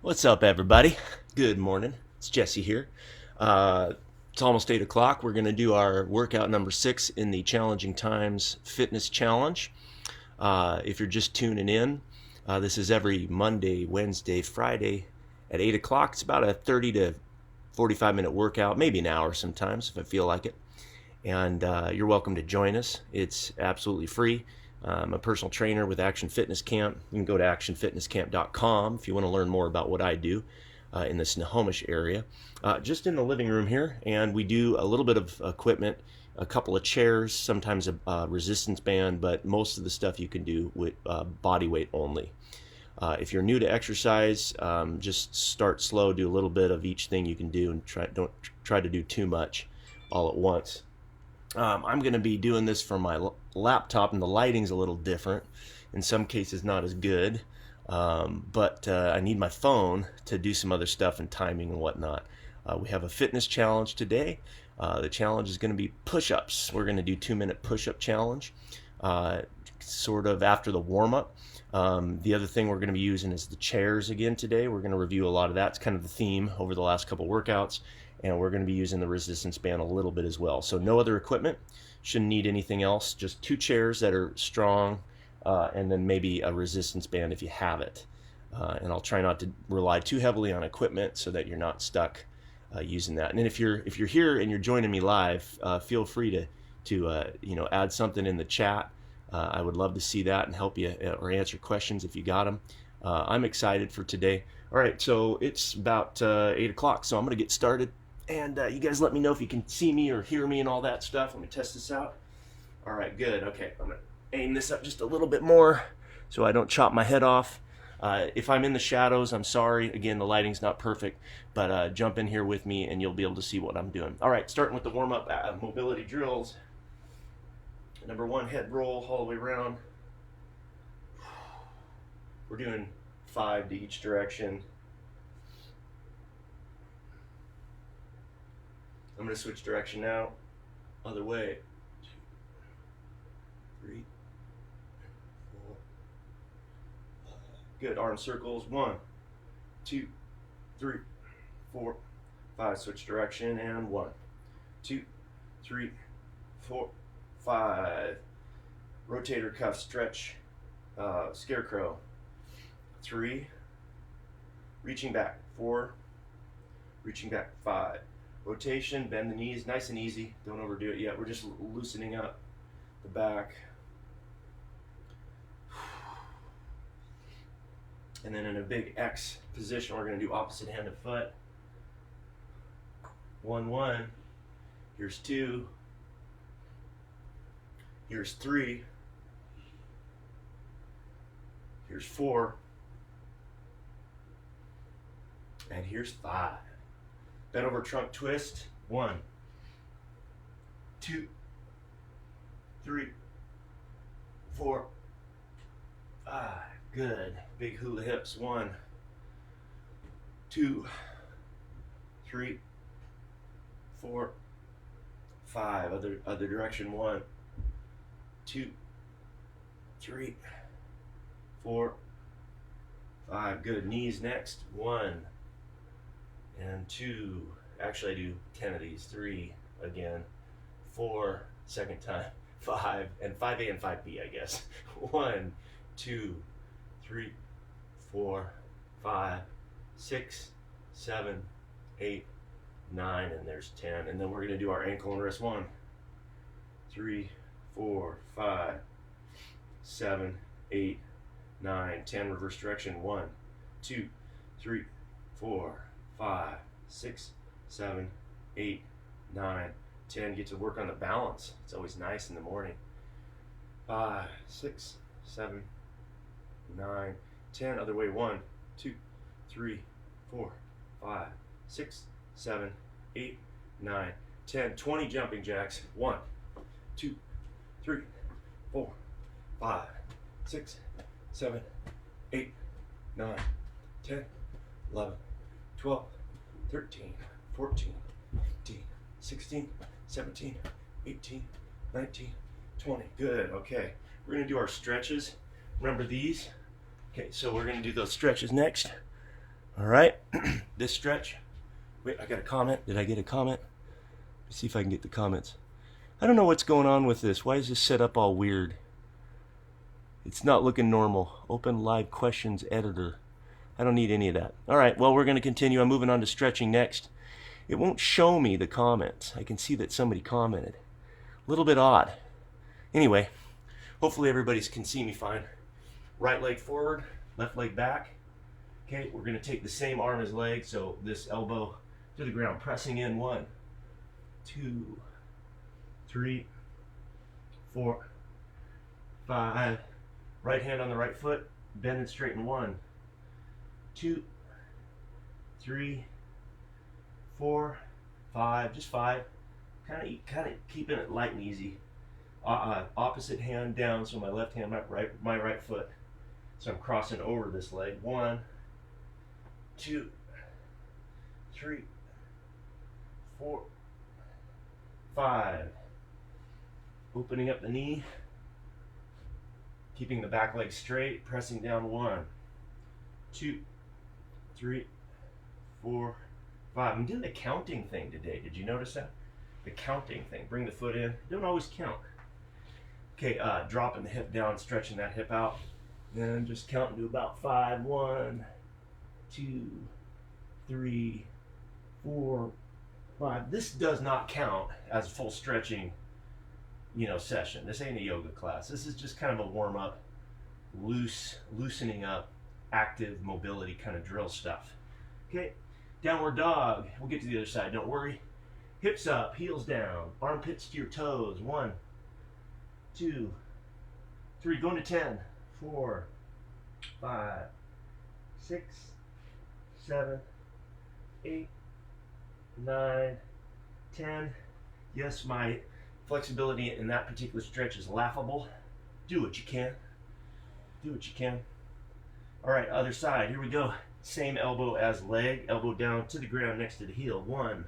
What's up, everybody? Good morning. It's Jesse here. It's almost 8 o'clock. We're going to do our workout number 6 in the Challenging Times Fitness Challenge. If you're just tuning in, this is every Monday, Wednesday, Friday at 8 o'clock. It's about a 30 to 45-minute workout, maybe an hour sometimes if I feel like it. And you're welcome to join us. It's absolutely free. I'm a personal trainer with Action Fitness Camp. You can go to actionfitnesscamp.com if you want to learn more about what I do in the Snohomish area. Just in the living room here, and we do a little bit of equipment, a couple of chairs, sometimes a resistance band, but most of the stuff you can do with body weight only. If you're new to exercise, just start slow, do a little bit of each thing you can do, and don't try to do too much all at once. I'm going to be doing this from my laptop, and the lighting's a little different. In some cases, not as good. But I need my phone to do some other stuff and timing and whatnot. We have a fitness challenge today. The challenge is going to be push-ups. We're going to do 2-minute push-up challenge, sort of after the warm-up. The other thing we're going to be using is the chairs again today. We're going to review a lot of that. It's kind of the theme over the last couple workouts. And we're going to be using the resistance band a little bit as well. So no other equipment, shouldn't need anything else, just 2 chairs that are strong, and then maybe a resistance band if you have it. And I'll try not to rely too heavily on equipment so that you're not stuck using that. And then if you're here and you're joining me live, feel free to add something in the chat. I would love to see that and help you or answer questions if you got them. I'm excited for today. All right, so it's about 8 o'clock, so I'm going to get started. And you guys let me know if you can see me or hear me and all that stuff. Let me test this out. All right, good. Okay, I'm going to aim this up just a little bit more so I don't chop my head off. If I'm in the shadows, I'm sorry. Again, the lighting's not perfect, but jump in here with me and you'll be able to see what I'm doing. All right, starting with the warm-up mobility drills. Number 1, head roll all the way around. We're doing 5 to each direction. I'm going to switch direction now. Other way. 2, 3, 4, 5. Good. Arm circles. 1, 2, 3, 4, 5. Switch direction and 1, 2, 3, 4, 5. Rotator cuff stretch. Scarecrow. 3. Reaching back. 4. Reaching back. 5. Rotation, bend the knees, nice and easy. Don't overdo it yet. We're just loosening up the back. And then in a big X position, we're going to do opposite hand of foot. 1, 1. Here's 2. Here's 3. Here's 4. And here's 5. Bend over trunk twist. 1, 2, 3, 4, 5. Good. Big hula hips. 1, 2, 3, 4, 5. Other direction. 1, 2, 3, 4, 5. Good. Knees next. 1 and 2. Actually, I do 10 of these. 3 again. 4 second time. 5 and 5A and 5B, I guess. 1, 2, 3, 4, 5, 6, 7, 8, 9, and there's 10. And then we're going to do our ankle and wrist. 1, 3, 4, 5, 7, 8, 9, 10. Reverse direction. 1, 2, 3, 4, 5, 6, 7, 8, 9, 10. Get to work on the balance. It's always nice in the morning. 5, 6, 7, 9, 10. Other way. 1, 2, 3, 4, 5, 6, 7, 8, 9, 10. 20 jumping jacks. 1, 2, 3, 4, 5, 6, 7, 8, 9, 10, 11, 12, 13, 14, 15, 16, 17, 18, 19, 20. Good. Okay. We're going to do our stretches. Remember these? Okay, so we're going to do those stretches next. All right, this stretch. Wait, I got a comment. Did I get a comment? Let's see if I can get the comments. I don't know what's going on with this. Why is this set up all weird? It's not looking normal. Open live questions editor. I don't need any of that. All right, well, we're going to continue. I'm moving on to stretching next. It won't show me the comments. I can see that somebody commented. A little bit odd. Anyway, hopefully everybody can see me fine. Right leg forward, left leg back. Okay, we're going to take the same arm as leg, so this elbow to the ground, pressing in 1, 2, 3, 4, 5. Right hand on the right foot, bend and straighten 1, 2, 3, 4, 5, just 5. Kind of keeping it light and easy. Opposite hand down, so my left hand, my right foot. So I'm crossing over this leg. 1, 2, 3, 4, 5. Opening up the knee. Keeping the back leg straight, pressing down 1, 2, 3, 4, 5. I'm doing the counting thing today. Did you notice that? The counting thing. Bring the foot in. Don't always count. Okay, dropping the hip down, stretching that hip out. Then just counting to about 5. 1, 2, 3, 4, 5. This does not count as full stretching, session. This ain't a yoga class. This is just kind of a warm up, loosening up, active mobility kind of drill stuff. Okay, downward dog. We'll get to the other side, don't worry. Hips up, heels down, armpits to your toes. 1, 2, 3, going to 10, 4, 5, 6, 7, 8, 9, 10. Yes, my flexibility in that particular stretch is laughable. Do what you can. Do what you can. All right, other side. Here we go. Same elbow as leg. Elbow down to the ground next to the heel. 1,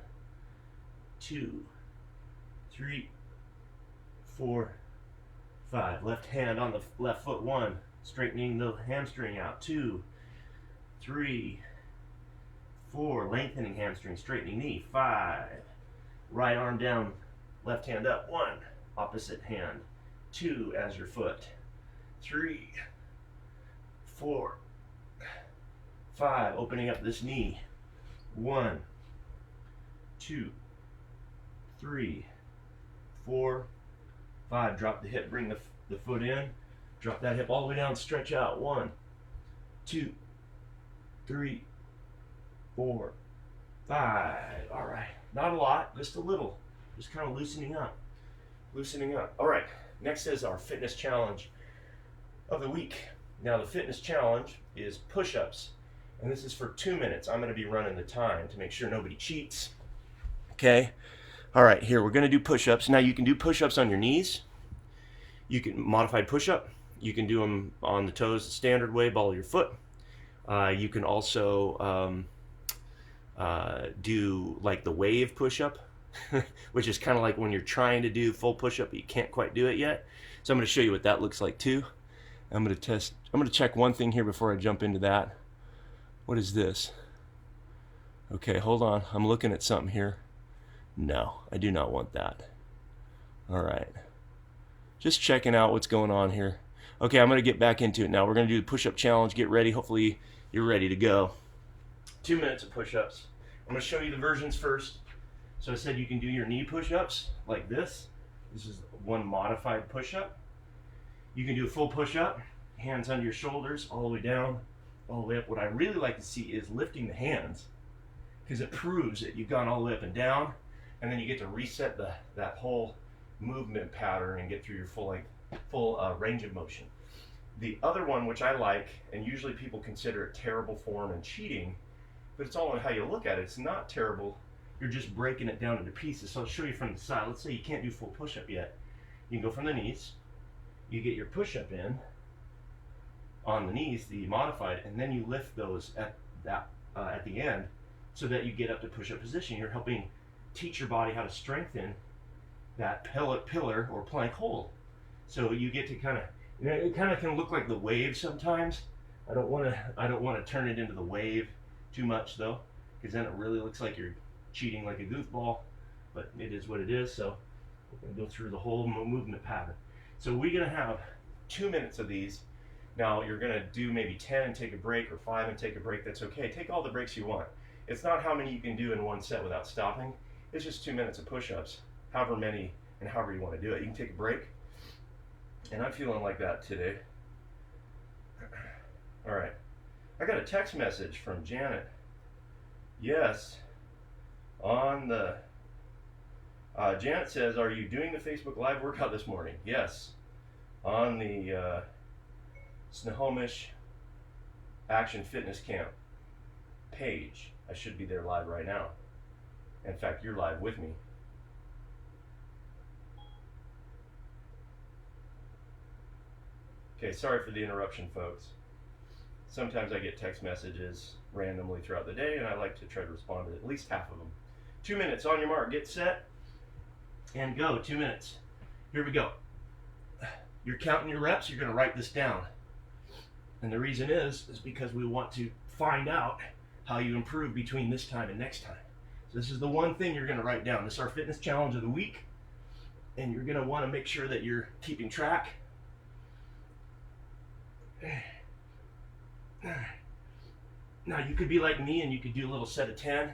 2, 3, 4, 5. Left hand on the left foot. 1. Straightening the hamstring out. 2, 3, 4. Lengthening hamstring. Straightening knee. 5. Right arm down. Left hand up. 1. Opposite hand. 2 as your foot. 3, 4, 5. Opening up this knee. 1, 2, 3, 4, 5. Drop the hip. Bring the foot in. Drop that hip all the way down. Stretch out. 1, 2, 3, 4, 5. All right. Not a lot. Just a little. Just kind of loosening up. Loosening up. All right. Next is our fitness challenge of the week. Now the fitness challenge is push-ups. And this is for 2 minutes. I'm going to be running the time to make sure nobody cheats. Okay. All right. Here, we're going to do push-ups. Now you can do push-ups on your knees. You can modified push-up. You can do them on the toes the standard way, ball of your foot. You can also do like the wave push-up, which is kind of like when you're trying to do full push-up, but you can't quite do it yet. So I'm going to show you what that looks like too. I'm going to check one thing here before I jump into that. What is this? Okay, hold on. I'm looking at something here. No, I do not want that. All right. Just checking out what's going on here. Okay, I'm going to get back into it now. We're going to do the push-up challenge. Get ready. Hopefully you're ready to go. 2 minutes of push-ups. I'm going to show you the versions first. So I said you can do your knee push-ups like this. This is one modified push-up. You can do a full push-up, hands under your shoulders, all the way down, all the way up. What I really like to see is lifting the hands, because it proves that you've gone all the way up and down, and then you get to reset that whole movement pattern and get through your full range of motion. The other one, which I like, and usually people consider it terrible form and cheating, but it's all on how you look at it. It's not terrible. You're just breaking it down into pieces. So I'll show you from the side. Let's say you can't do full push-up yet. You can go from the knees. You get your push-up in on the knees, the modified, and then you lift those at the end so that you get up to push-up position. You're helping teach your body how to strengthen that pillar or plank hold. So you get to kind of, it kind of can look like the wave sometimes. I don't want to turn it into the wave too much though, because then it really looks like you're cheating like a goofball, but it is what it is. So we're gonna go through the whole movement pattern. So we're gonna have 2 minutes of these. Now you're gonna do maybe 10 and take a break, or 5 and take a break. That's okay. Take all the breaks you want. It's not how many you can do in one set without stopping. It's just 2 minutes of push-ups, however many and however you want to do it. You can take a break. And I'm feeling like that today. All right. I got a text message from Janet. Yes. On the Janet says, are you doing the Facebook Live workout this morning? Yes. On the Snohomish Action Fitness Camp page. I should be there live right now. In fact, you're live with me. Okay, sorry for the interruption, folks. Sometimes I get text messages randomly throughout the day, and I like to try to respond to at least half of them. 2 minutes, on your mark, get set, and go. 2 minutes. Here we go. You're counting your reps, you're going to write this down. And the reason is because we want to find out how you improve between this time and next time. So this is the one thing you're going to write down. This is our fitness challenge of the week, and you're going to want to make sure that you're keeping track. Now you could be like me and you could do a little set of 10,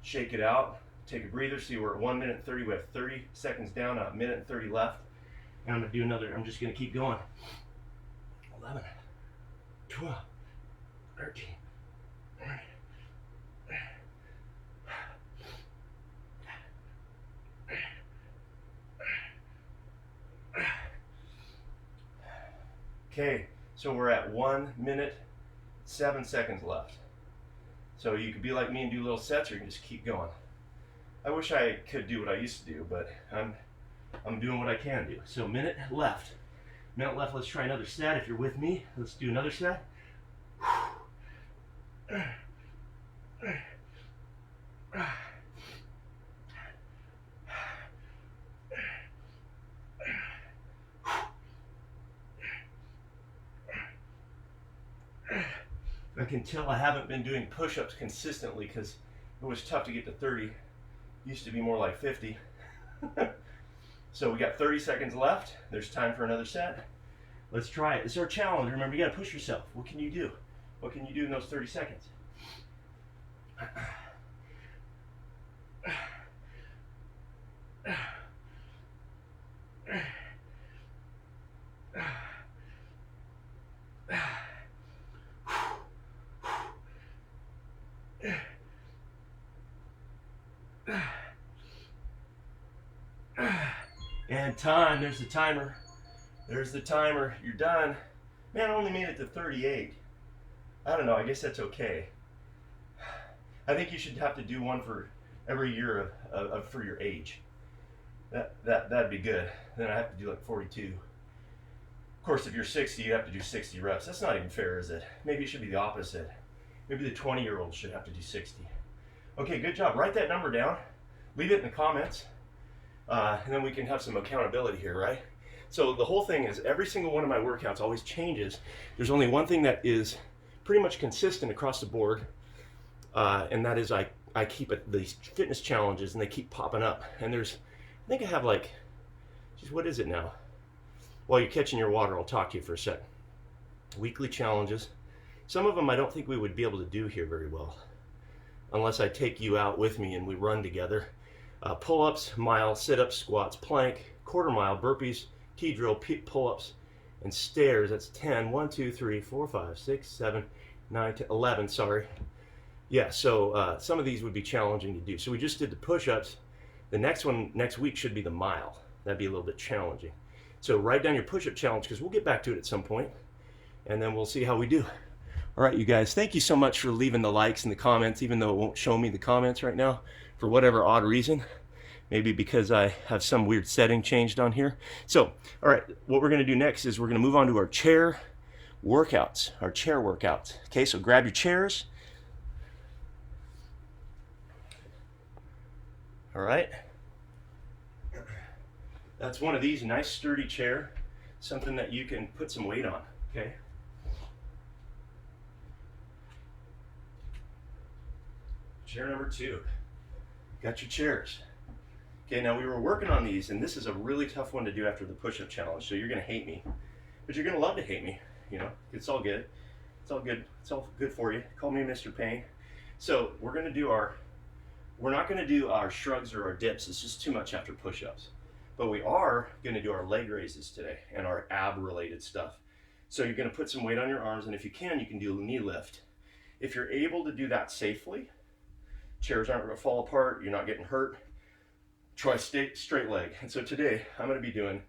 shake it out, take a breather. See, we're at 1 minute and 30. We have 30 seconds down, a minute and 30 left. And I'm gonna do another. I'm just gonna keep going. 11, 12, 13. Okay, so we're at 1 minute, 7 seconds left. So you could be like me and do little sets, or you can just keep going. I wish I could do what I used to do, but I'm doing what I can do. So minute left. Minute left, let's try another set. If you're with me, let's do another set. I can tell I haven't been doing push-ups consistently because it was tough to get to 30. Used to be more like 50. So we got 30 seconds left. There's time for another set. Let's try it. It's our challenge. Remember, you got to push yourself. What can you do? What can you do in those 30 seconds? And time, there's the timer. There's the timer. You're done. Man, I only made it to 38. I don't know, I guess that's okay. I think you should have to do one for every year for your age. That'd be good. Then I have to do like 42. Of course, if you're 60, you have to do 60 reps. That's not even fair, is it? Maybe it should be the opposite. Maybe the 20-year-olds should have to do 60. Okay, good job. Write that number down. Leave it in the comments. And then we can have some accountability here, right? So the whole thing is every single one of my workouts always changes. There's only one thing that is pretty much consistent across the board, and that is I keep these fitness challenges, and they keep popping up. And I think I have like, geez, what is it now? While you're catching your water, I'll talk to you for a sec. Weekly challenges. Some of them I don't think we would be able to do here very well, unless I take you out with me and we run together. Pull-ups, mile, sit-ups, squats, plank, quarter mile, burpees, T-drill, pull-ups, and stairs. That's 10. 1, 2, 3, 4, 5, 6, 7, 9, 10, 11, sorry. Yeah, so some of these would be challenging to do. So we just did the push-ups. The next one, next week, should be the mile. That'd be a little bit challenging. So write down your push-up challenge, because we'll get back to it at some point, and then we'll see how we do. All right, you guys, thank you so much for leaving the likes and the comments, even though it won't show me the comments right now for whatever odd reason. Maybe because I have some weird setting changed on here. So, all right, what we're gonna do next is we're gonna move on to our chair workouts, Okay, so grab your chairs. All right. That's one of these, nice sturdy chair, something that you can put some weight on, okay? Chair number 2. Got your chairs. Okay, now we were working on these, and this is a really tough one to do after the push-up challenge, so you're gonna hate me. But you're gonna love to hate me, you know? It's all good. It's all good. It's all good for you. Call me Mr. Pain. So we're not gonna do our shrugs or our dips. It's just too much after push-ups. But we are gonna do our leg raises today and our ab-related stuff. So you're gonna put some weight on your arms, and if you can do a knee lift. If you're able to do that safely, chairs aren't gonna fall apart, you're not getting hurt, try straight leg. And so today, I'm gonna be doing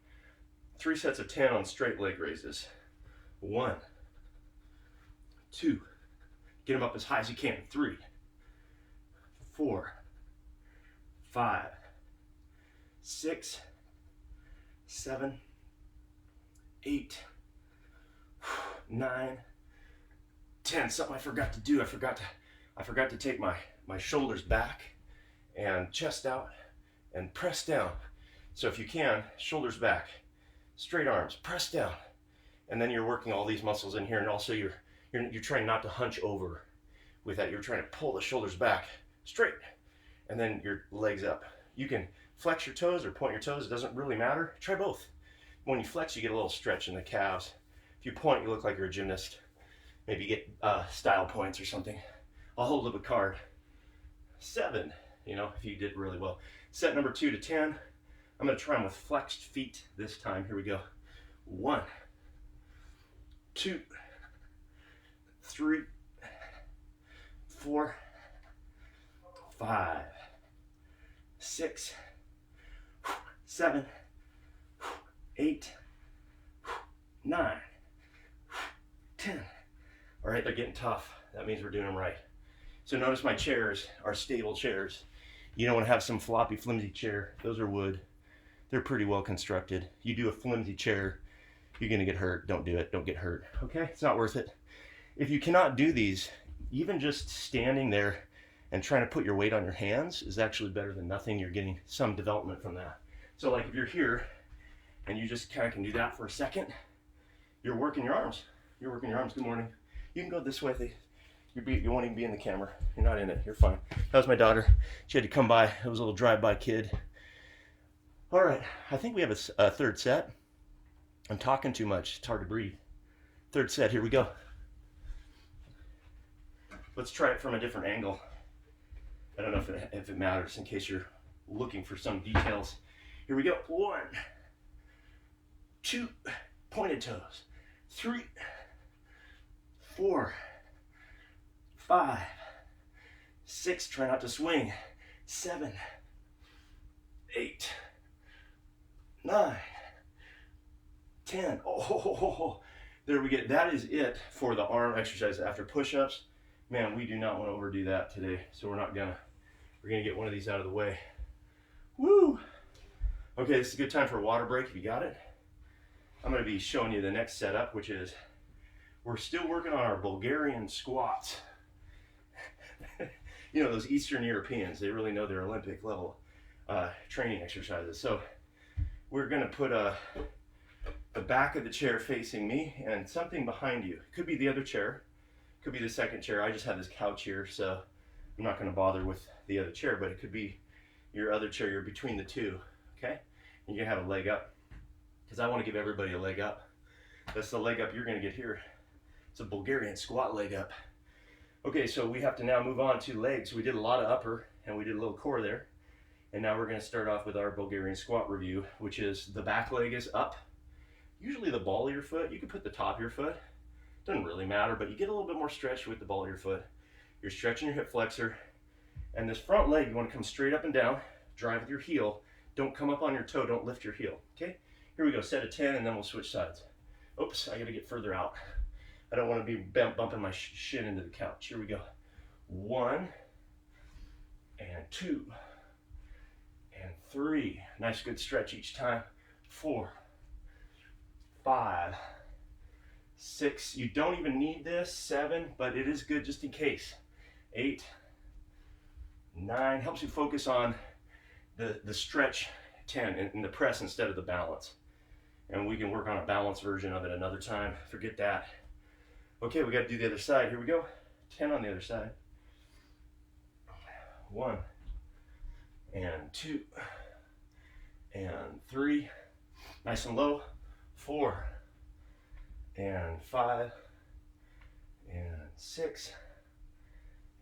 3 sets of 10 on straight leg raises. 1, 2, get them up as high as you can. 3, 4, 5, 6, 7, 8, 9, 10. Something I forgot to do. I forgot to take my shoulders back and chest out and press down. So if you can, shoulders back, straight arms, press down. And then you're working all these muscles in here, and also you're trying not to hunch over with that. You're trying to pull the shoulders back straight, and then your legs up. You can flex your toes or point your toes. It doesn't really matter. Try both. When you flex, you get a little stretch in the calves. If you point, you look like you're a gymnast. Maybe get style points or something. I'll hold up a card. 7, you know, if you did really well. Set number 2 to 10. I'm gonna try them with flexed feet this time. Here we go. 1, 2, 3, 4, 5, 6, 7, 8, 9, 10. All right, they're getting tough. That means we're doing them right. So notice my chairs are stable chairs. You don't want to have some floppy, flimsy chair. Those are wood. They're pretty well constructed. You do a flimsy chair, you're gonna get hurt. Don't do it, don't get hurt, okay? It's not worth it. If you cannot do these, even just standing there and trying to put your weight on your hands is actually better than nothing. You're getting some development from that. So like if you're here and you just kind of can do that for a second, you're working your arms. You're working your arms. Good morning. You can go this way. You won't even be in the camera. You're not in it. You're fine. That was my daughter. She had to come by. It was a little drive-by kid. All right. I think we have a third set. I'm talking too much. It's hard to breathe. Third set. Here we go. Let's try it from a different angle. I don't know if it matters in case you're looking for some details. Here we go. 1, 2, pointed toes. 3, 4, 5, 6, try not to swing. 7, 8, 9, 10. Oh, there we get. That is it for the arm exercise after push-ups. Man, we do not want to overdo that today, so we're gonna get one of these out of the way. Woo! Okay, this is a good time for a water break if you got it. I'm gonna be showing you the next setup, which is we're still working on our Bulgarian squats. You know, those Eastern Europeans, they really know their Olympic level training exercises. So we're gonna put the back of the chair facing me and something behind you. It could be the other chair, could be the second chair. I just have this couch here, so I'm not gonna bother with the other chair, but it could be your other chair. You're between the two, okay? And you can have a leg up, because I wanna give everybody a leg up. That's the leg up you're gonna get here. It's a Bulgarian squat leg up. Okay, so we have to now move on to legs. We did a lot of upper and we did a little core there. And now we're gonna start off with our Bulgarian squat review, which is the back leg is up. Usually the ball of your foot, you can put the top of your foot. Doesn't really matter, but you get a little bit more stretch with the ball of your foot. You're stretching your hip flexor. And this front leg, you wanna come straight up and down, drive with your heel. Don't come up on your toe, don't lift your heel, okay? Here we go, set of 10, and then we'll switch sides. Oops, I gotta get further out. I don't want to be bumping my shin into the couch. Here we go. 1, and 2, and 3. Nice good stretch each time. 4, 5, 6. You don't even need this. 7, but it is good just in case. 8, 9. Helps you focus on the stretch. 10, and the press instead of the balance. And we can work on a balance version of it another time. Forget that. Okay, we got to do the other side. Here we go. 10 on the other side. 1 and 2 and 3, nice and low, 4 and 5 and 6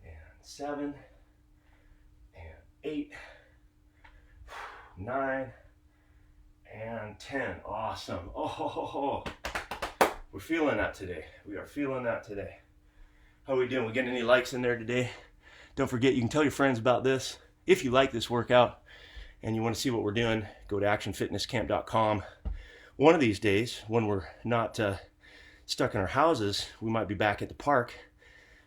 and 7 and 8, 9 and 10. Awesome. Oh, we're feeling that today. We are feeling that today. How are we doing? We getting any likes in there today? Don't forget, you can tell your friends about this. If you like this workout and you want to see what we're doing, go to actionfitnesscamp.com. One of these days, when we're not stuck in our houses, we might be back at the park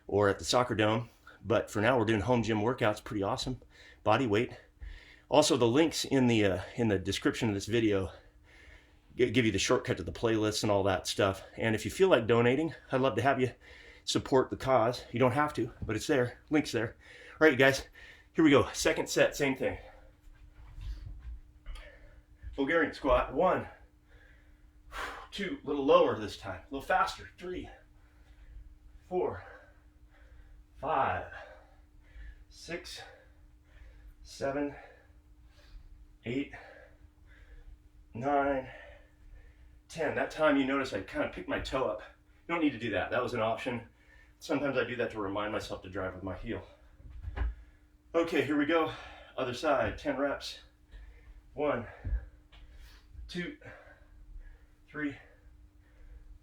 or at the soccer dome. But for now, we're doing home gym workouts. Pretty awesome. Body weight. Also, the links in the description of this video give you the shortcut to the playlists and all that stuff. And if you feel like donating, I'd love to have you support the cause. You don't have to, but it's there. Link's there. All right, you guys, here we go. Second set, same thing. Bulgarian squat. 1, 2, a little lower this time, a little faster. 3, 4, 5, 6, 7, 8, 9, 10. That time you notice I kind of picked my toe up. You don't need to do that. That was an option. Sometimes I do that to remind myself to drive with my heel. Okay, here we go. Other side, 10 reps. 1, 2, 3,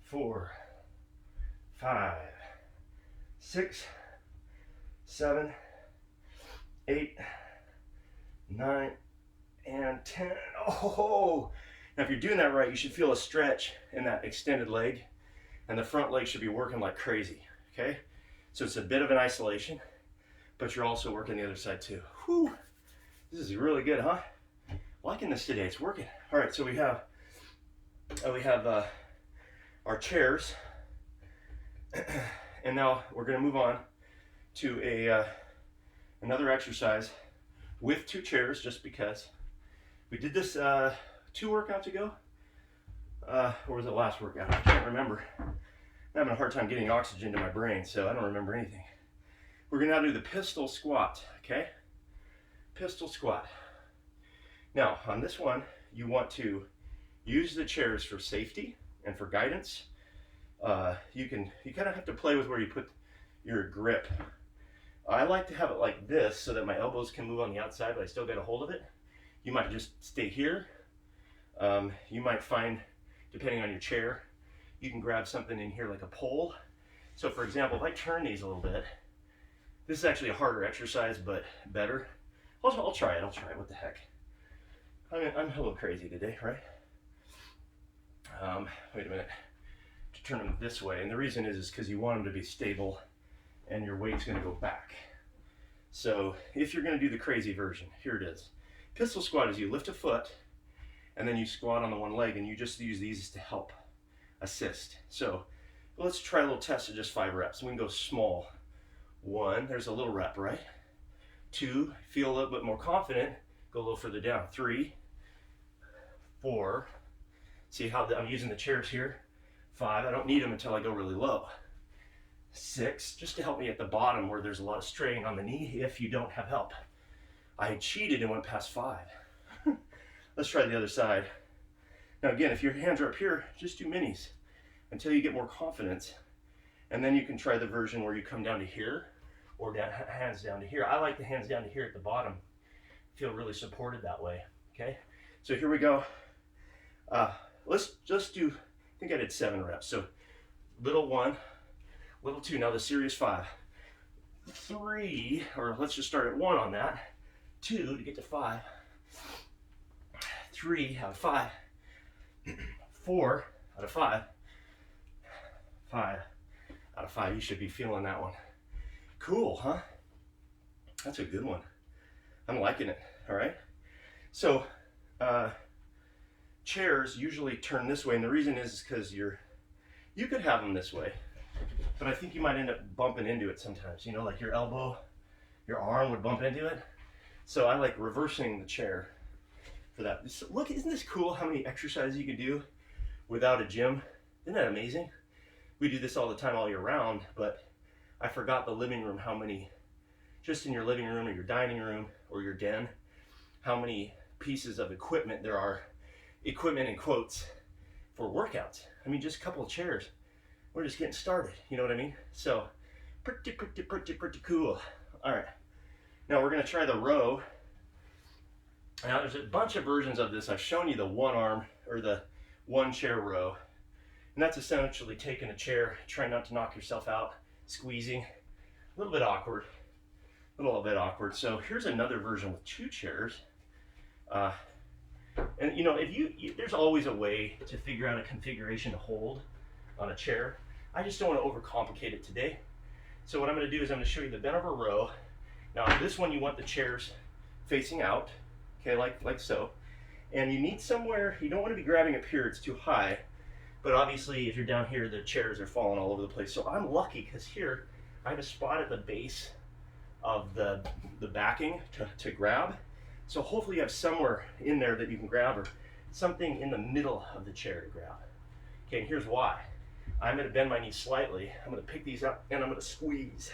4, 5, 6, 7, 8, 9, and 10. Oh, now if you're doing that right, you should feel a stretch in that extended leg, and the front leg should be working like crazy, okay? So it's a bit of an isolation, but you're also working the other side too. Whew, this is really good, huh? Liking this today, it's working. All right, so we have our chairs, and now we're gonna move on to another exercise with 2 chairs, just because. We did this 2 workouts ago, or was it last workout? I can't remember. I'm having a hard time getting oxygen to my brain, so I don't remember anything. We're gonna now do the pistol squat, okay? Pistol squat. Now, on this one, you want to use the chairs for safety and for guidance. You kind of have to play with where you put your grip. I like to have it like this so that my elbows can move on the outside, but I still get a hold of it. You might just stay here. You might find, depending on your chair, you can grab something in here like a pole. So for example, if I turn these a little bit, this is actually a harder exercise, but better. I'll try it, what the heck. I'm a little crazy today, right? Wait a minute, to turn them this way. And the reason is because you want them to be stable and your weight's gonna go back. So if you're gonna do the crazy version, here it is. Pistol squat is you lift a foot and then you squat on the one leg, and you just use these to help assist. So let's try a little test of just 5 reps. We can go small. 1, there's a little rep, right? 2, feel a little bit more confident, go a little further down. 3, 4, see how I'm using the chairs here. 5, I don't need them until I go really low. 6, just to help me at the bottom where there's a lot of strain on the knee if you don't have help. I cheated and went past 5. Let's try the other side. Now again, if your hands are up here, just do minis until you get more confidence. And then you can try the version where you come down to here or hands down to here. I like the hands down to here at the bottom. Feel really supported that way, okay? So here we go. Let's just do, I think I did 7 reps. So little 1, little 2, now the serious 5. 3, or let's just start at 1 on that. 2 to get to 5. 3 out of 5. 4 out of 5. 5 out of 5. You should be feeling that one. Cool, huh? That's a good one. I'm liking it, all right? So, chairs usually turn this way, and the reason is because you could have them this way, but I think you might end up bumping into it sometimes, you know, like your elbow, your arm would bump into it. So I like reversing the chair for that. So look, isn't this cool how many exercises you can do without a gym? Isn't that amazing? We do this all the time all year round, but I forgot the living room how many just in your living room or your dining room or your den, how many pieces of equipment there are, equipment in quotes, for workouts. I mean, just a couple of chairs. We're just getting started, you know what I mean? So, pretty cool. All right, now we're gonna try the row. Now there's a bunch of versions of this. I've shown you the one arm or the one chair row. And that's essentially taking a chair, trying not to knock yourself out, squeezing. A little bit awkward, So here's another version with 2 chairs. And you know, if there's always a way to figure out a configuration to hold on a chair. I just don't want to overcomplicate it today. So what I'm going to do is I'm going to show you the bent over row. Now this one you want the chairs facing out, okay, like so. And you need somewhere, you don't want to be grabbing up here, it's too high. But obviously if you're down here, the chairs are falling all over the place. So I'm lucky because here I have a spot at the base of the backing to grab. So hopefully you have somewhere in there that you can grab, or something in the middle of the chair to grab. Okay, and here's why. I'm going to bend my knees slightly. I'm going to pick these up and I'm going to squeeze.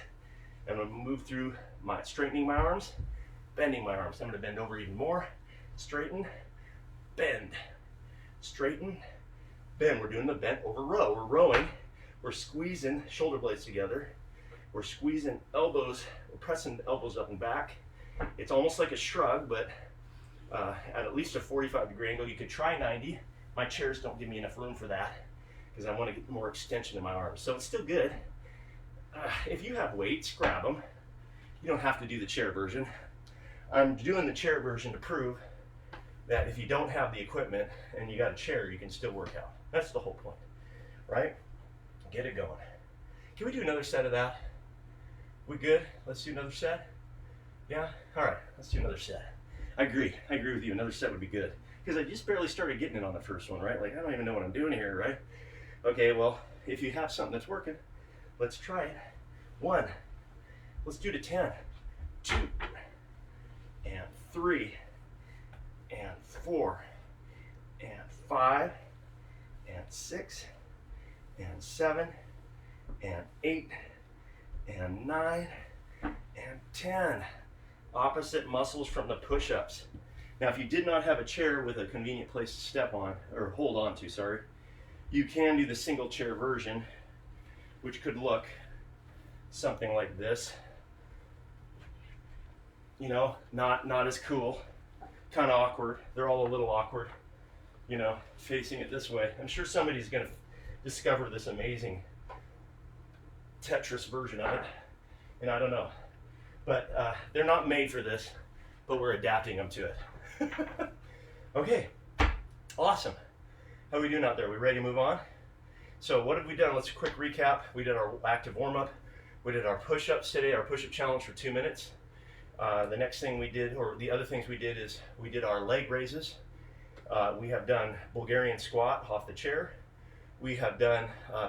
I'm going to move through straightening my arms, bending my arms. I'm going to bend over even more, straighten, bend, straighten, bend. We're doing the bent over row. We're rowing, we're squeezing shoulder blades together, we're squeezing elbows, we're pressing elbows up and back. It's almost like a shrug, but at least a 45-degree angle. You could try 90. My chairs don't give me enough room for that because I want to get more extension in my arms. So it's still good. If you have weights, grab them. You don't have to do the chair version. I'm doing the chair version to prove that if you don't have the equipment and you got a chair, you can still work out. That's the whole point, right? Get it going. Can we do another set of that? We good? Let's do another set. Yeah? All right, let's do another set. I agree with you. Another set would be good. Because I just barely started getting it on the first one, right? Like, I don't even know what I'm doing here, right? Okay, well, if you have something that's working, let's try it. 1. Let's do to 10. 2. And 3. And 4. And 5. And 6. And 7. And 8. And 9. And 10. Opposite muscles from the push-ups. Now, if you did not have a chair with a convenient place to step on, or hold on to, sorry, you can do the single chair version, which could look something like this. You know, not as cool, kind of awkward. They're all a little awkward, you know, facing it this way. I'm sure somebody's going to discover this amazing Tetris version of it, and I don't know. But they're not made for this, but we're adapting them to it. Okay, awesome. How are we doing out there? We ready to move on? So what have we done? Let's quick recap. We did our active warm-up. We did our push-ups today, our push-up challenge for 2 minutes. The next thing we did, or the other things we did, is we did our leg raises. We have done Bulgarian squat off the chair. We have done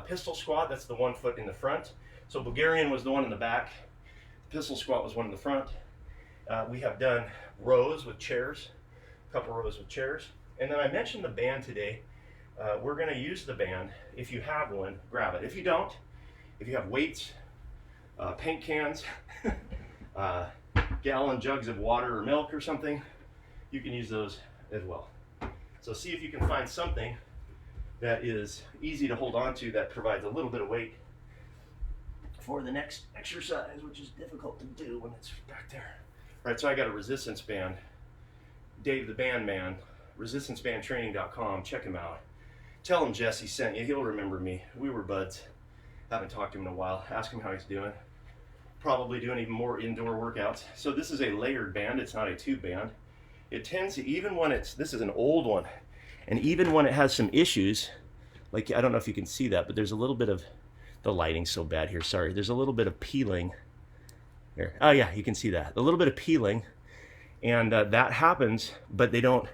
pistol squat. That's the 1 foot in the front. So Bulgarian was the one in the back. Pistol squat was one in the front. We have done rows with chairs, a couple rows with chairs. And then I mentioned the band today. We're going to use the band. If you have one, grab it. If you don't, if you have weights, paint cans, gallon jugs of water or milk or something, you can use those as well. So see if you can find something that is easy to hold on to that provides a little bit of weight for the next exercise, which is difficult to do when it's back there. All right, so I got a resistance band. Dave the Band Man, resistancebandtraining.com. Check him out. Tell him Jesse sent you. He'll remember me. We were buds. Haven't talked to him in a while. Ask him how he's doing. Probably doing even more indoor workouts. So this is a layered band. It's not a tube band. It tends to, even when this is an old one, and even when it has some issues, like, I don't know if you can see that, but there's a little bit of, the lighting's so bad here, sorry. There's a little bit of peeling. There. Oh yeah, you can see that. A little bit of peeling. And that happens, but they don't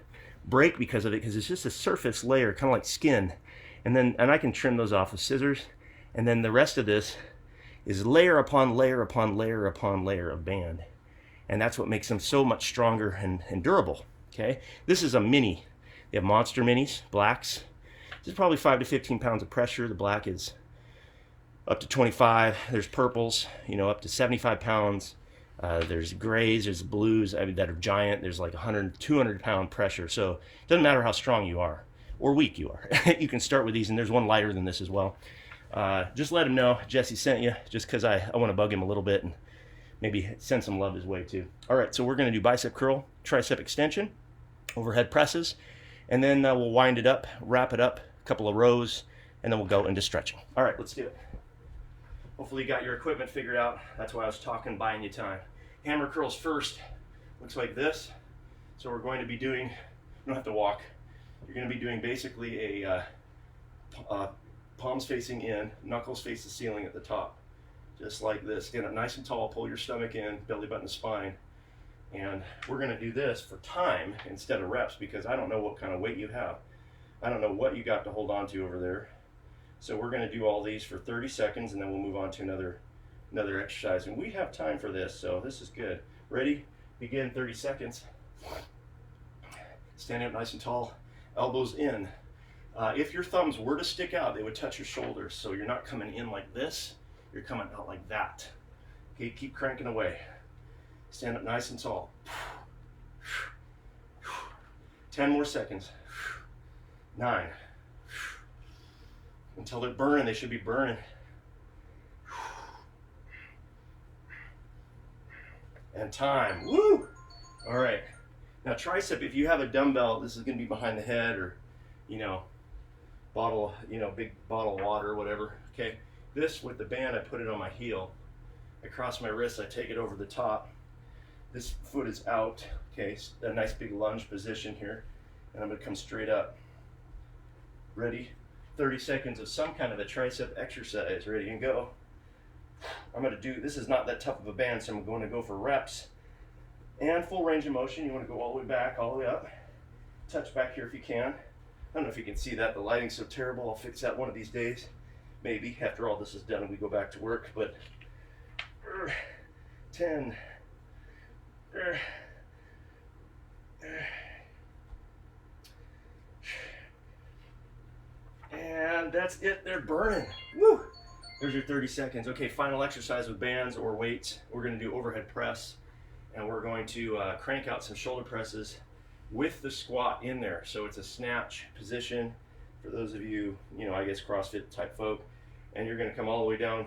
break because of it, because it's just a surface layer, kind of like skin. And I can trim those off with scissors. And then the rest of this is layer upon layer upon layer upon layer of band. And that's what makes them so much stronger and durable. Okay, this is a mini. They have monster minis, blacks. This is probably 5 to 15 pounds of pressure. The black is up to 25. There's purples, you know, up to 75 pounds. There's grays, there's blues, I mean, that are giant. There's like 100, 200-pound pressure. So it doesn't matter how strong you are or weak you are. You can start with these, and there's one lighter than this as well. Just let him know Jesse sent you, just because I want to bug him a little bit and maybe send some love his way too. All right, so we're going to do bicep curl, tricep extension, overhead presses, and then we'll wind it up, wrap it up, a couple of rows, and then we'll go into stretching. All right, let's do it. Hopefully you got your equipment figured out. That's why I was talking, buying you time. Hammer curls first. Looks like this. So we're going to be doing, you don't have to walk. You're going to be doing basically a palms facing in, knuckles face the ceiling at the top. Just like this. Stand up nice and tall, pull your stomach in, belly button to spine. And we're going to do this for time instead of reps, because I don't know what kind of weight you have. I don't know what you got to hold on to over there. So we're going to do all these for 30 seconds, and then we'll move on to another exercise. And we have time for this, so this is good. Ready? Begin. 30 seconds. Stand up nice and tall, elbows in. If your thumbs were to stick out, they would touch your shoulders. So you're not coming in like this, you're coming out like that. Okay, keep cranking away. Stand up nice and tall. 10 more seconds. 9. Until they're burning, they should be burning. And time. Woo! All right. Now tricep, if you have a dumbbell, this is going to be behind the head, or, bottle, big bottle of water or whatever. Okay. This with the band, I put it on my heel. I cross my wrist, I take it over the top. This foot is out. Okay, a nice big lunge position here. And I'm going to come straight up. Ready? 30 seconds of some kind of a tricep exercise. Ready and go. I'm going to do, this is not that tough of a band, so I'm going to go for reps and full range of motion. You want to go all the way back, all the way up. Touch back here if you can. I don't know if you can see that. The lighting's so terrible. I'll fix that one of these days. Maybe after all this is done and we go back to work. But 10. And that's it. They're burning. Woo! There's your 30 seconds. Okay, final exercise with bands or weights. We're going to do overhead press, and we're going to crank out some shoulder presses with the squat in there. So it's a snatch position for those of you, I guess CrossFit type folk. And you're going to come all the way down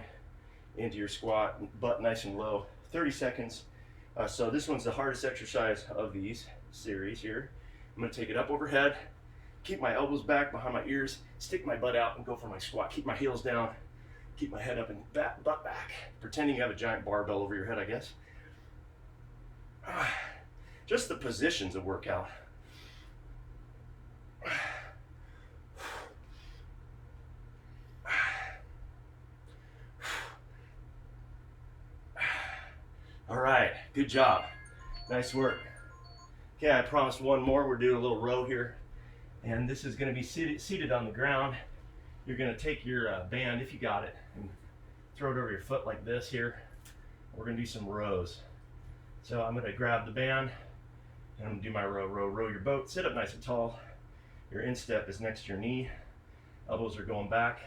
into your squat, butt nice and low. 30 seconds. So this one's the hardest exercise of these series here. I'm going to take it up overhead, keep my elbows back behind my ears, stick my butt out and go for my squat. Keep my heels down, keep my head up and butt back. Pretending you have a giant barbell over your head, I guess. Just the positions of workout. All right, good job. Nice work. Okay, I promised one more. We're doing a little row here. And this is going to be seated on the ground. You're going to take your band, if you got it, and throw it over your foot like this here. We're going to do some rows. So I'm going to grab the band, and I'm going to do my row, row your boat. Sit up nice and tall. Your instep is next to your knee. Elbows are going back.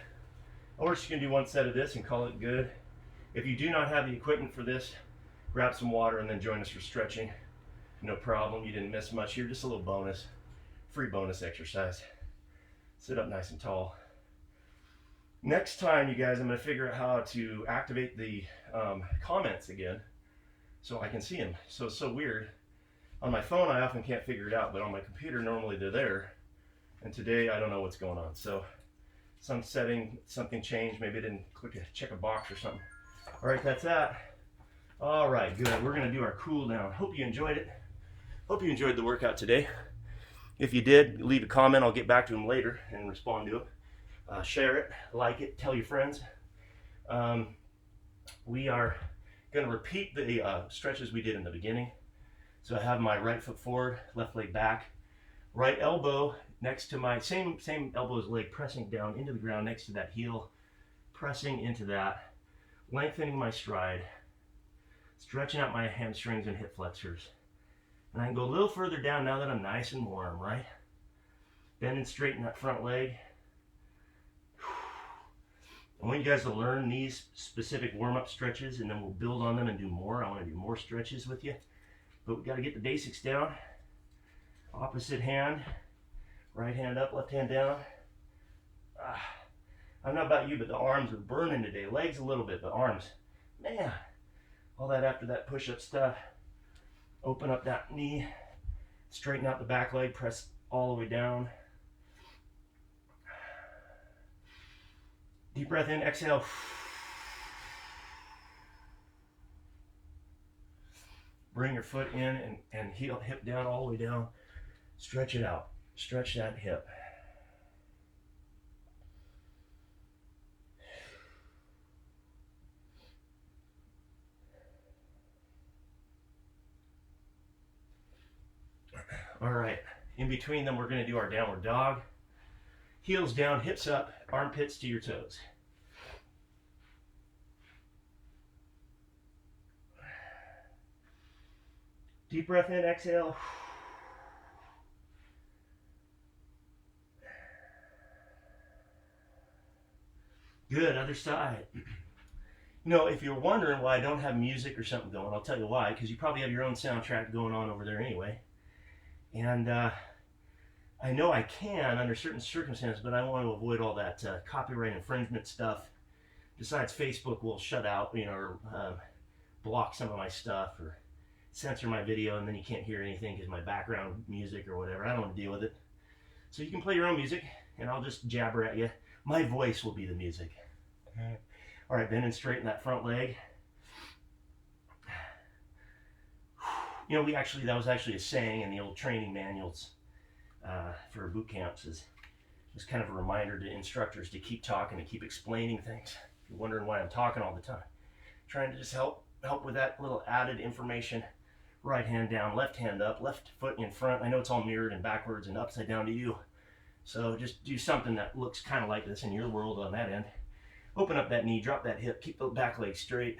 Or we're just going to do one set of this and call it good. If you do not have the equipment for this, grab some water and then join us for stretching. No problem, you didn't miss much here, just a little bonus, free bonus exercise. Sit up nice and tall. Next time, you guys, I'm going to figure out how to activate the comments again so I can see them. So it's so weird. On my phone, I often can't figure it out, but on my computer, normally they're there. And today, I don't know what's going on. So some setting, something changed. Maybe I didn't check a box or something. All right, that's that. All right, good. We're going to do our cool down. Hope you enjoyed it. Hope you enjoyed the workout today. If you did, leave a comment. I'll get back to them later and respond to it. Share it, like it, tell your friends. We are going to repeat the stretches we did in the beginning. So I have my right foot forward, left leg back, right elbow next to my same elbow as leg, pressing down into the ground next to that heel, pressing into that, lengthening my stride, stretching out my hamstrings and hip flexors. And I can go a little further down now that I'm nice and warm, right? Bend and straighten that front leg. I want you guys to learn these specific warm-up stretches, and then we'll build on them and do more. I want to do more stretches with you, but we got to get the basics down. Opposite hand, right hand up, left hand down. I don't know about you, but the arms are burning today. Legs a little bit, but arms, man, all that after that push-up stuff. Open up that knee, straighten out the back leg, press all the way down. Deep breath in, exhale. Bring your foot in and heel, hip down, all the way down. Stretch it out. Stretch that hip. All right, in between them, we're going to do our downward dog. Heels down, hips up, armpits to your toes. Deep breath in, exhale. Good, other side. You know, if you're wondering why I don't have music or something going, I'll tell you why, because you probably have your own soundtrack going on over there anyway. And I know I can under certain circumstances, but I want to avoid all that copyright infringement stuff. Besides, Facebook will shut out, you know, or block some of my stuff or censor my video, and then you can't hear anything because my background music or whatever. I don't want to deal with it. So you can play your own music, and I'll just jabber at you. My voice will be the music. All right, bend and straighten that front leg. You know, that was actually a saying in the old training manuals for boot camps. It was kind of a reminder to instructors to keep talking and keep explaining things. If you're wondering why I'm talking all the time, trying to just help with that little added information. Right hand down, left hand up, left foot in front. I know it's all mirrored and backwards and upside down to you. So just do something that looks kind of like this in your world on that end. Open up that knee, drop that hip, keep the back leg straight.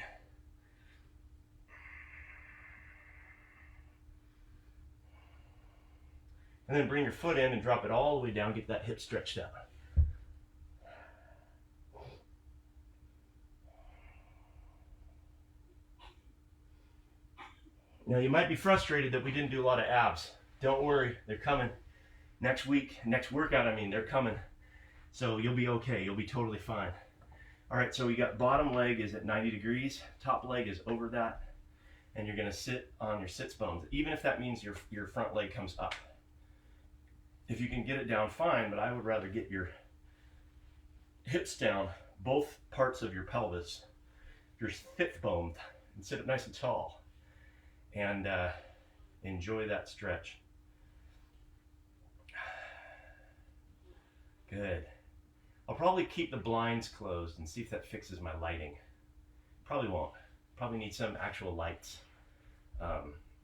And then bring your foot in and drop it all the way down, get that hip stretched out. Now you might be frustrated that we didn't do a lot of abs. Don't worry, they're coming. Next week, next workout, they're coming. So you'll be okay, you'll be totally fine. All right, so we got bottom leg is at 90 degrees, top leg is over that, and you're gonna sit on your sits bones, even if that means your front leg comes up. If you can get it down, fine, but I would rather get your hips down, both parts of your pelvis, your hip bone, and sit up nice and tall, and enjoy that stretch. Good. I'll probably keep the blinds closed and see if that fixes my lighting. Probably won't. Probably need some actual lights.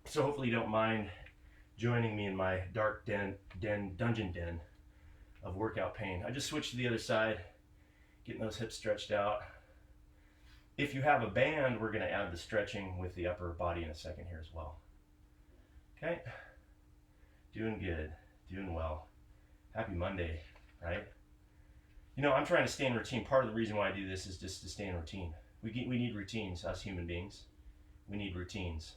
So hopefully you don't mind joining me in my dark dungeon den of workout pain. I just switched to the other side, getting those hips stretched out. If you have a band, we're going to add the stretching with the upper body in a second here as well. Okay? Doing good. Doing well. Happy Monday, right? You know, I'm trying to stay in routine. Part of the reason why I do this is just to stay in routine. We need routines, us human beings. We need routines.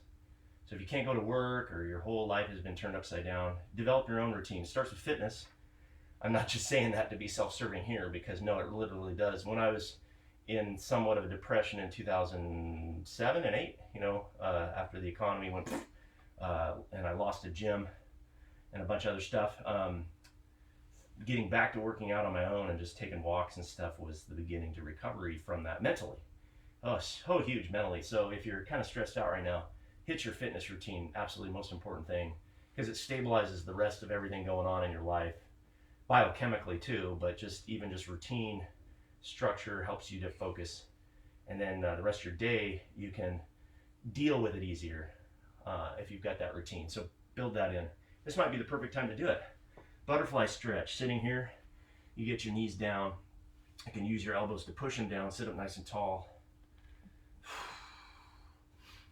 So if you can't go to work or your whole life has been turned upside down, develop your own routine. It starts with fitness. I'm not just saying that to be self-serving here, because no, it literally does. When I was in somewhat of a depression in 2007 and 8, you know, after the economy went, and I lost a gym and a bunch of other stuff, getting back to working out on my own and just taking walks and stuff was the beginning to recovery from that mentally. Oh, so huge mentally. So if you're kind of stressed out right now, hit your fitness routine. Absolutely most important thing, because it stabilizes the rest of everything going on in your life, biochemically too, but just routine structure helps you to focus, and then the rest of your day you can deal with it easier if you've got that routine. So build that in. This might be the perfect time to do it. Butterfly stretch. Sitting here, you get your knees down. You can use your elbows to push them down. Sit up nice and tall.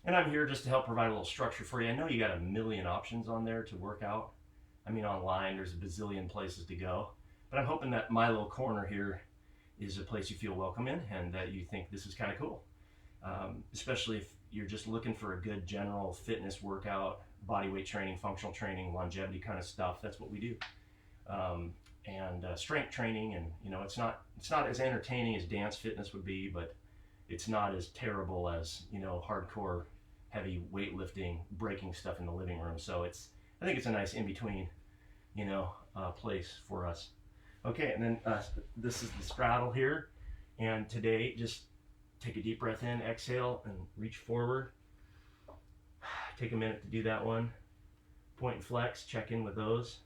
And I'm here just to help provide a little structure for you. I know you got a million options on there to work out. Online, there's a bazillion places to go. But I'm hoping that my little corner here is a place you feel welcome in and that you think this is kind of cool. Especially if you're just looking for a good general fitness workout, body weight training, functional training, longevity kind of stuff. That's what we do. And strength training, and it's not as entertaining as dance fitness would be, but it's not as terrible as hardcore heavy weightlifting, breaking stuff in the living room. So I think it's a nice in between place for us. Okay, and then this is the straddle here, and today just take a deep breath in, exhale, and reach forward. Take a minute to do that one. Point and flex, check in with those.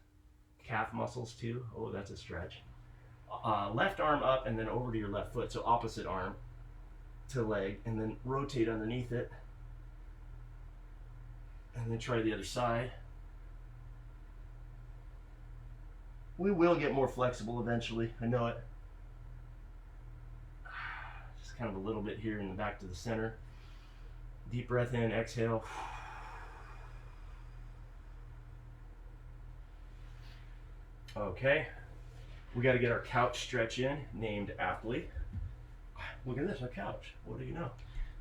Calf muscles too. Oh, that's a stretch. Left arm up and then over to your left foot. So opposite arm to leg, and then rotate underneath it. And then try the other side. We will get more flexible eventually. I know it. Just kind of a little bit here in the back to the center. Deep breath in, exhale. Okay, we got to get our couch stretch in, named aptly. Look at this, our couch. What do you know?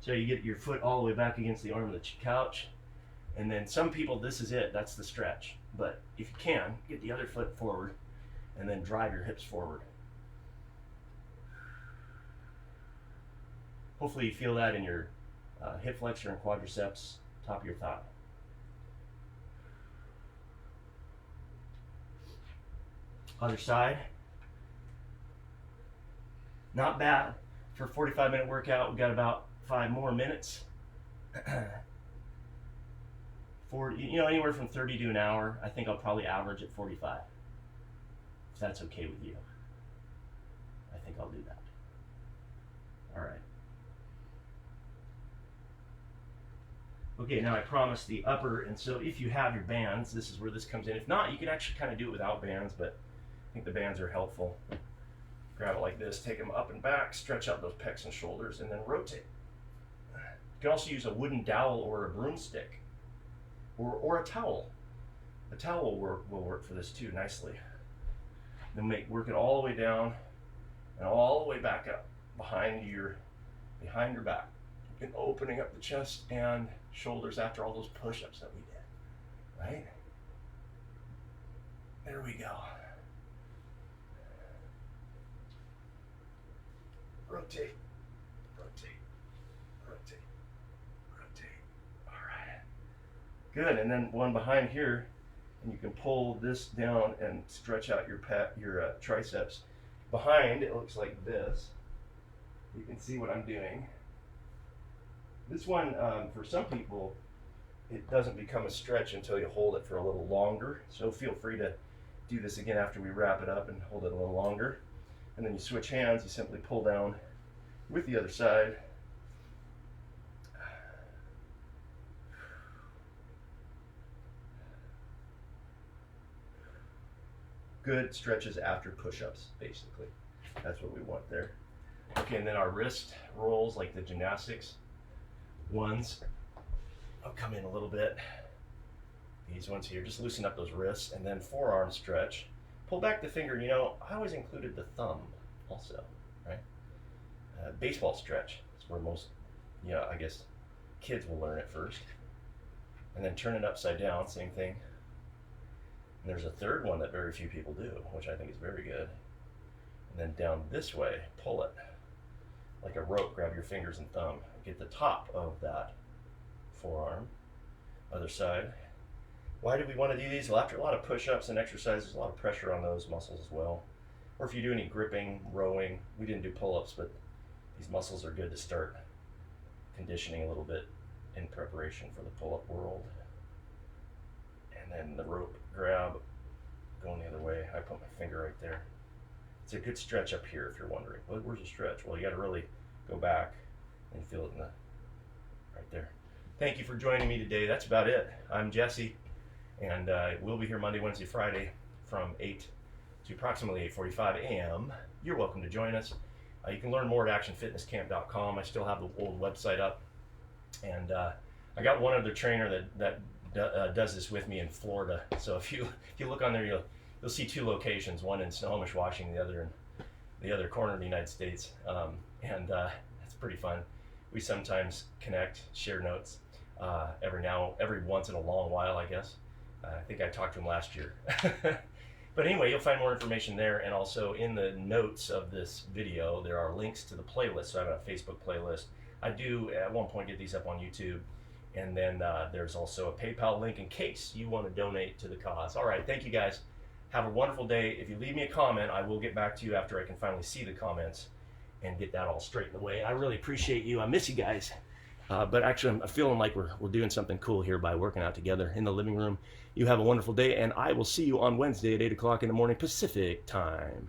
So you get your foot all the way back against the arm of the couch, and then some people, this is it, that's the stretch. But if you can, get the other foot forward, and then drive your hips forward. Hopefully you feel that in your hip flexor and quadriceps, top of your thigh. Other side. Not bad. For a 45-minute workout, we've got about 5 more minutes. 40, anywhere from 30 to an hour. I think I'll probably average at 45. If that's okay with you. I think I'll do that. All right. Okay, now I promised the upper, and so if you have your bands, this is where this comes in. If not, you can actually kind of do it without bands, but I think the bands are helpful. Grab it like this, take them up and back, stretch out those pecs and shoulders, and then rotate. You can also use a wooden dowel or a broomstick, or a towel. A towel will work for this too nicely. Then work it all the way down and all the way back up behind your back, and opening up the chest and shoulders after all those push-ups that we did. Right? There we go. Rotate, rotate, rotate, rotate. All right. Good, and then one behind here, and you can pull this down and stretch out your triceps. Behind, it looks like this. You can see what I'm doing. This one, for some people, it doesn't become a stretch until you hold it for a little longer. So feel free to do this again after we wrap it up and hold it a little longer. And then you switch hands, you simply pull down with the other side. Good stretches after push-ups, basically. That's what we want there. Okay, and then our wrist rolls, like the gymnastics ones. I'll come in a little bit. These ones here, just loosen up those wrists, and then forearm stretch. Pull back the finger. I always included the thumb also, right? Baseball stretch is where most, I guess kids will learn it first. And then turn it upside down, same thing. And there's a third one that very few people do, which I think is very good. And then down this way, pull it like a rope. Grab your fingers and thumb. Get the top of that forearm. Other side. Why do we want to do these? Well, after a lot of push-ups and exercises, a lot of pressure on those muscles as well. Or if you do any gripping, rowing, we didn't do pull-ups, but these muscles are good to start conditioning a little bit in preparation for the pull-up world. And then the rope grab, going the other way. I put my finger right there. It's a good stretch up here if you're wondering. Well, where's the stretch? Well, you got to really go back and feel it right there. Thank you for joining me today. That's about it. I'm Jesse, and we'll be here Monday, Wednesday, Friday from 8 to approximately 8:45 a.m. You're welcome to join us. You can learn more at actionfitnesscamp.com. I still have the old website up, and I got one other trainer that does this with me in Florida. So if you look on there, you'll see 2 locations, one in Snohomish, Washington, the other in the other corner of the United States, and it's pretty fun. We sometimes connect, share notes every once in a long while, I guess. I think I talked to him last year. But anyway, you'll find more information there, and also in the notes of this video, there are links to the playlist. So I have a Facebook playlist. I do at one point get these up on YouTube, and then there's also a PayPal link in case you want to donate to the cause. All right, thank you guys. Have a wonderful day. If you leave me a comment, I will get back to you after I can finally see the comments and get that all straightened away. I really appreciate you. I miss you guys. But actually, I'm feeling like we're doing something cool here by working out together in the living room. You have a wonderful day, and I will see you on Wednesday at 8 o'clock in the morning Pacific time.